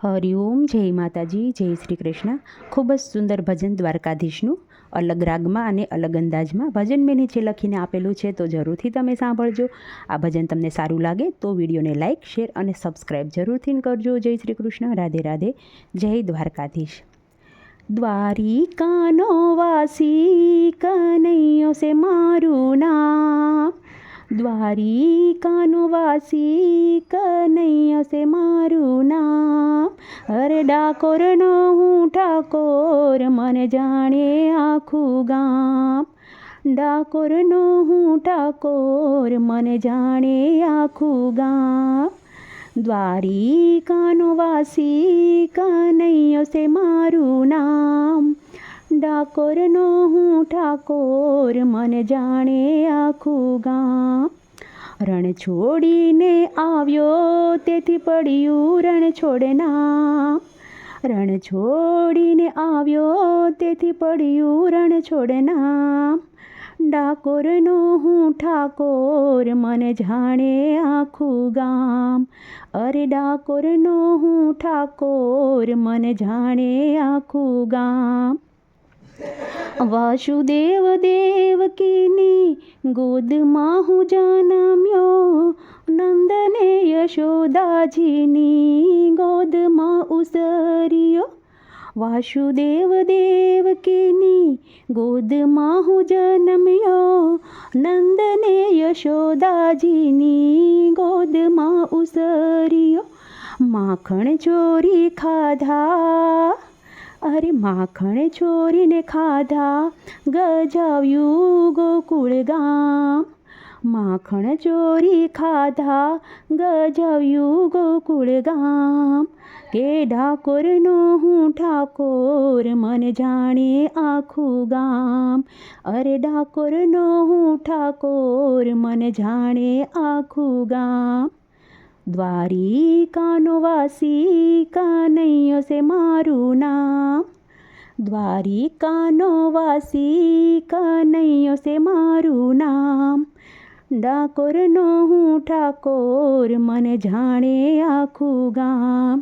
હરિઓમ, જય માતાજી, જય શ્રી કૃષ્ણ। ખૂબ જ સુંદર ભજન દ્વારકાધીશનું અલગ રાગમાં અને અલગ અંદાજમાં ભજન મેં નીચે લખીને આપેલું છે, તો જરૂરથી તમે સાંભળજો। આ ભજન તમને સારું લાગે તો વિડીયોને લાઇક, શેર અને સબસ્ક્રાઈબ જરૂરથી કરજો। જય શ્રી કૃષ્ણ, રાધે રાધે, જય દ્વારકાધીશ। દ્વારિકાનો વાસી કનૈયો છે મારું નામ, દ્વારિકાનો વાસી કનૈયો છે મારું નામ। અરે ડાકોરનો હું ઠાકોર, મને જાણે આખું ગામ। ડાકોરનો હું ઠાકોર, મને જાણે આખું ગામ। દ્વારિકાનો વાસી કનૈયો છે મારું નામ, ડાકોરનો હું ઠાકોર, મને જાણે આખું ગામ। રણ છોડીને આવ્યો તેથી પડ્યું રણ છોડના, રણ છોડીને આવ્યો તેથી પડ્યું રણ છોડના। ડાકોરનો હું ઠાકોર, મને જાણે આખું ગામ। અરે ડાકોરનો હું ઠાકોર, મને જાણે આખું ગામ। વાસુદેવ દેવકીની ગોદમાં હું જન્મ્યો, નંદને યશોદાજીની ગોદમાં ઉસર્યો। વાસુદેવ દેવકીની ગોદમાં હું જન્મ્યો, નંદને યશોદાજીની ગોદમાં ઉસર્યો। માખણ ચોરી ખાધા, અરે માખણ ચોરીને ખાધા, ગજાવ્યું ગોકુળ ગામ। માખણ ચોરી ખાધા, ગજાવ્યું ગોકુળ ગામ। કે ડાકોરનો હું ઠાકોર, મને જાણે આખું ગામ। અરે ડાકોરનો હું ઠાકોર, મને જાણે આખું ગામ। દ્વારિકાનો વાસી કનૈયો છે મારું નામ, દ્વારિકાનો વાસી કનૈયો છે મારું નામ। ડાકોરનો હું ઠાકોર, મને જાણે આખું ગામ।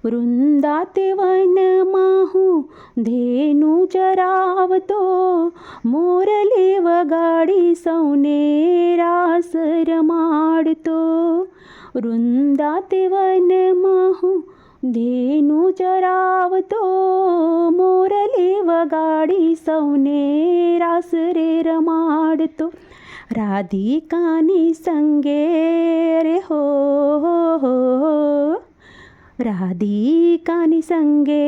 વૃંદાતે વનમાં હું ધેનું ચરાવતો, મોરલી વગાડી સૌને રાસ રમાડતો। વૃંદાતે વનમાં હું ધેનું ચરાવતો, મોરલી વગાડી સૌને રાસ રે રમાડતો। રાધિકાની સંગે રે હો, રાધિકાની સંગે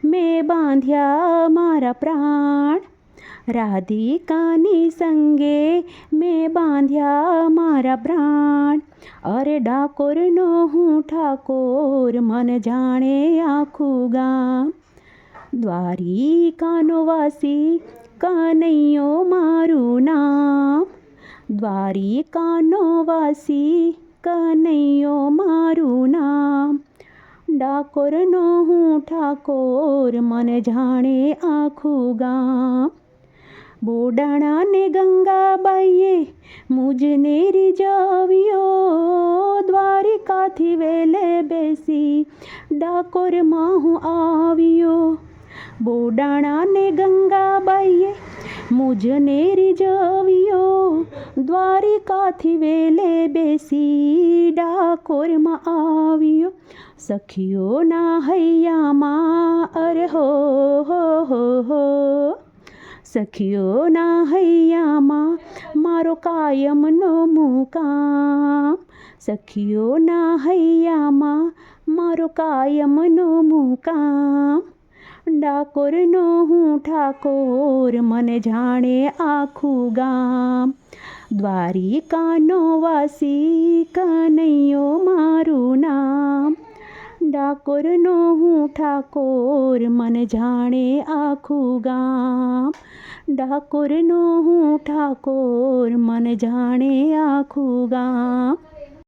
મેં બાંધ્યા મારા પ્રાણ। રાધિકાની સંગે મેં બાંધ્યા મારા પ્રાણ। અરે ડાકોરનો હું ઠાકોર, મન જાણે આખું ગામ। દ્વારિકાનો વાસી કનૈયો મારું નામ, દ્વારિકાનો વાસી કનૈયો મારું નામ। ડાકોરનો હું ઠાકોર, મન જાણે આખું ગામ। બોડાણાને ગંગાબાઈએ મુજને રીઝવ્યો, દ્વારિકાથી વેલે બેસી ડાકોરમાં હું આવ્યો। બોડાણાને ગંગાબાઈએ મુજને રીઝવ્યો, દ્વારિકાથી વેલે બેસી ડાકોરમાં આવ્યો। સખીઓના હૈયામાં અરે હો, સખીઓના હૈયામાં મારો કાયમનો મુકામ। સખીઓના હૈયામાં મારો કાયમનો મુકામ। ડાકોરનો હું ઠાકોર, મને જાણે આખું ગામ। દ્વારિકાનો વાસી કનૈયો મારું નામ, ડાકોરનો હું ઠાકોર, મને જાણે આખું ગામ। ડાકોરનો હું ઠાકોર, મને જાણે આખું ગામ।